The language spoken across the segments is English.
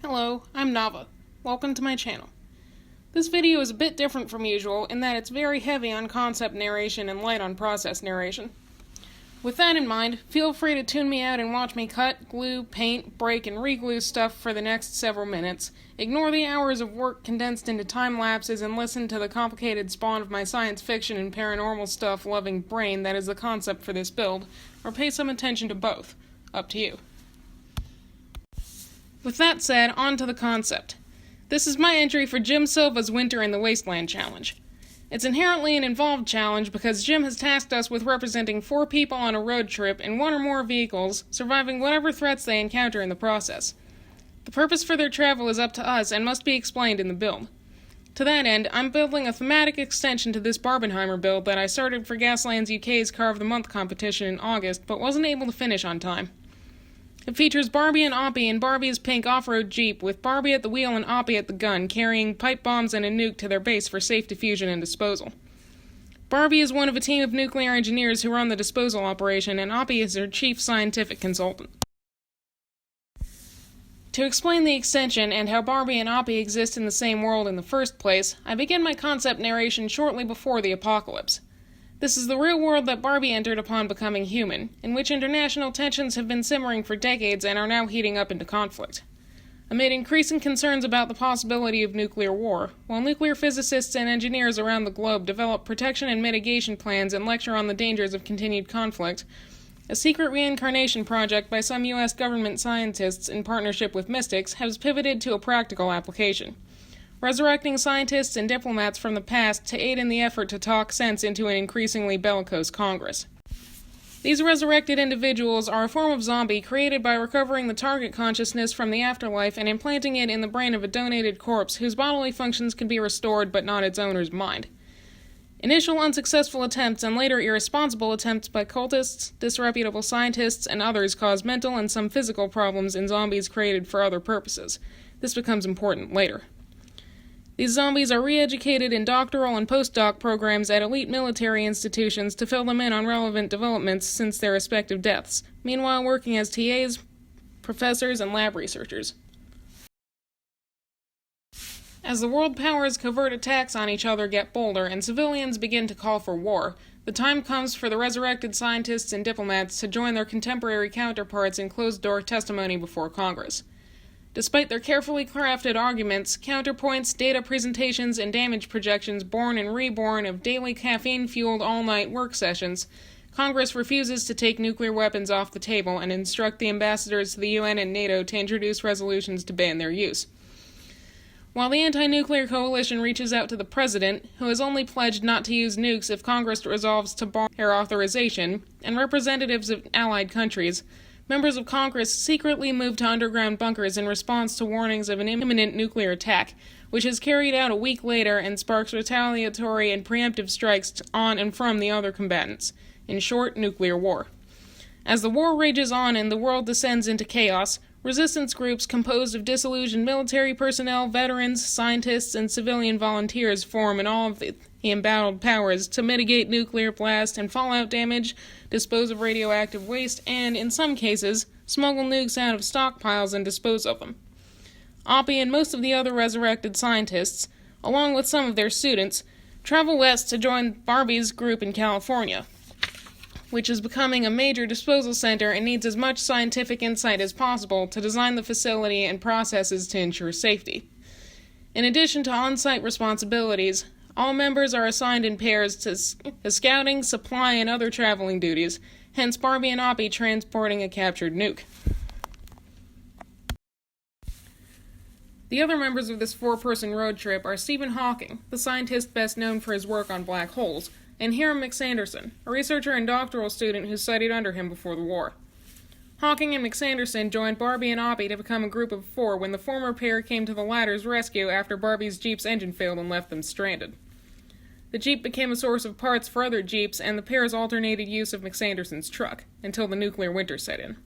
Hello, I'm Nava. Welcome to my channel. This video is a bit different from usual in that it's very heavy on concept narration and light on process narration. With that in mind, feel free to tune me out and watch me cut, glue, paint, break, and re-glue stuff for the next several minutes. Ignore the hours of work condensed into time lapses and listen to the complicated spawn of my science fiction and paranormal stuff loving brain that is the concept for this build, or pay some attention to both. Up to you. With that said, on to the concept. This is my entry for Jim Silva's Winter in the Wasteland challenge. It's inherently an involved challenge because Jim has tasked us with representing 4 people on a road trip in 1 or more vehicles, surviving whatever threats they encounter in the process. The purpose for their travel is up to us and must be explained in the build. To that end, I'm building a thematic extension to this Barbenheimer build that I started for Gaslands UK's Car of the Month competition in August, but wasn't able to finish on time. It features Barbie and Oppie in Barbie's pink off-road Jeep, with Barbie at the wheel and Oppie at the gun, carrying pipe bombs and a nuke to their base for safe diffusion and disposal. Barbie is one of a team of nuclear engineers who run the disposal operation, and Oppie is her chief scientific consultant. To explain the extension and how Barbie and Oppie exist in the same world in the first place, I begin my concept narration shortly before the apocalypse. This is the real world that Barbie entered upon becoming human, in which international tensions have been simmering for decades and are now heating up into conflict. Amid increasing concerns about the possibility of nuclear war, while nuclear physicists and engineers around the globe develop protection and mitigation plans and lecture on the dangers of continued conflict, a secret reincarnation project by some U.S. government scientists in partnership with mystics has pivoted to a practical application, resurrecting scientists and diplomats from the past to aid in the effort to talk sense into an increasingly bellicose Congress. These resurrected individuals are a form of zombie created by recovering the target consciousness from the afterlife and implanting it in the brain of a donated corpse whose bodily functions can be restored but not its owner's mind. Initial unsuccessful attempts and later irresponsible attempts by cultists, disreputable scientists, and others cause mental and some physical problems in zombies created for other purposes. This becomes important later. These zombies are re-educated in doctoral and postdoc programs at elite military institutions to fill them in on relevant developments since their respective deaths, meanwhile working as TAs, professors, and lab researchers. As the world powers' covert attacks on each other get bolder and civilians begin to call for war, the time comes for the resurrected scientists and diplomats to join their contemporary counterparts in closed-door testimony before Congress. Despite their carefully crafted arguments, counterpoints, data presentations, and damage projections born and reborn of daily caffeine-fueled all-night work sessions, Congress refuses to take nuclear weapons off the table and instruct the ambassadors to the UN and NATO to introduce resolutions to ban their use. While the anti-nuclear coalition reaches out to the president, who has only pledged not to use nukes if Congress resolves to bar their authorization, and representatives of allied countries, members of Congress secretly moved to underground bunkers in response to warnings of an imminent nuclear attack, which is carried out a week later and sparks retaliatory and preemptive strikes on and from the other combatants. In short, nuclear war. As the war rages on and the world descends into chaos, resistance groups composed of disillusioned military personnel, veterans, scientists, and civilian volunteers form in all of the embattled powers to mitigate nuclear blast and fallout damage, dispose of radioactive waste, and, in some cases, smuggle nukes out of stockpiles and dispose of them. Oppie and most of the other resurrected scientists, along with some of their students, travel west to join Barbie's group in California, which is becoming a major disposal center and needs as much scientific insight as possible to design the facility and processes to ensure safety. In addition to on-site responsibilities, all members are assigned in pairs to scouting, supply, and other traveling duties, hence Barbie and Oppie transporting a captured nuke. The other members of this 4-person road trip are Stephen Hawking, the scientist best known for his work on black holes, and Hiram McSanderson, a researcher and doctoral student who studied under him before the war. Hawking and McSanderson joined Barbie and Oppie to become a group of 4 when the former pair came to the latter's rescue after Barbie's Jeep's engine failed and left them stranded. The Jeep became a source of parts for other Jeeps, and the pair's alternated use of McSanderson's truck, until the nuclear winter set in.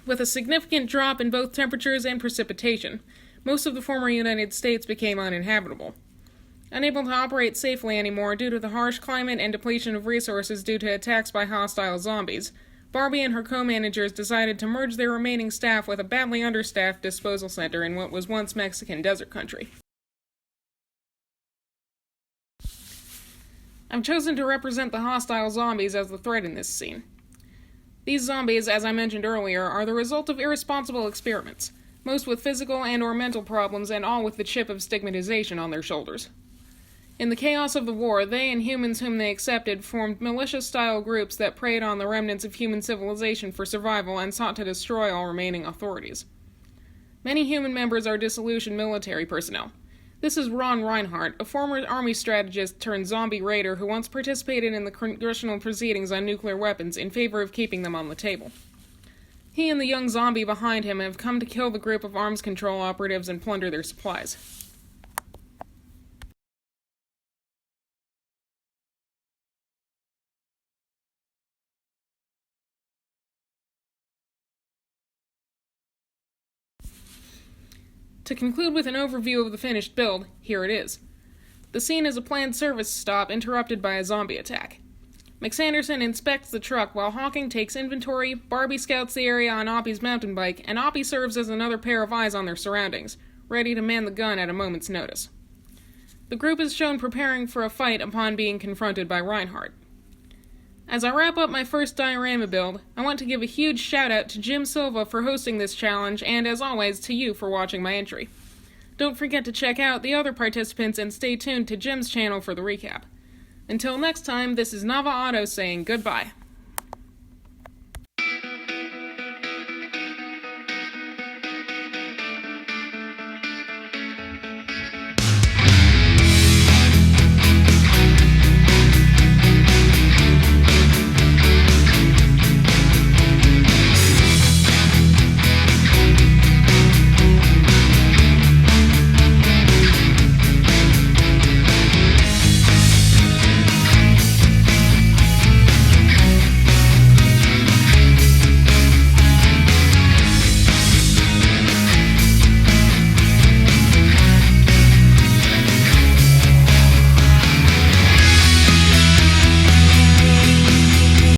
With a significant drop in both temperatures and precipitation, most of the former United States became uninhabitable. Unable to operate safely anymore due to the harsh climate and depletion of resources due to attacks by hostile zombies, Barbie and her co-managers decided to merge their remaining staff with a badly understaffed disposal center in what was once Mexican desert country. I've chosen to represent the hostile zombies as the threat in this scene. These zombies, as I mentioned earlier, are the result of irresponsible experiments, most with physical and/or mental problems and all with the chip of stigmatization on their shoulders. In the chaos of the war, they and humans whom they accepted formed militia-style groups that preyed on the remnants of human civilization for survival and sought to destroy all remaining authorities. Many human members are disillusioned military personnel. This is Ron Reinhardt, a former army strategist turned zombie raider who once participated in the congressional proceedings on nuclear weapons in favor of keeping them on the table. He and the young zombie behind him have come to kill the group of arms control operatives and plunder their supplies. To conclude with an overview of the finished build, here it is. The scene is a planned service stop interrupted by a zombie attack. McSanderson inspects the truck while Hawking takes inventory, Barbie scouts the area on Oppie's mountain bike, and Oppie serves as another pair of eyes on their surroundings, ready to man the gun at a moment's notice. The group is shown preparing for a fight upon being confronted by Reinhardt. As I wrap up my first diorama build, I want to give a huge shout out to Jim Silva for hosting this challenge, and as always, to you for watching my entry. Don't forget to check out the other participants and stay tuned to Jim's channel for the recap. Until next time, this is Nava Auto saying goodbye.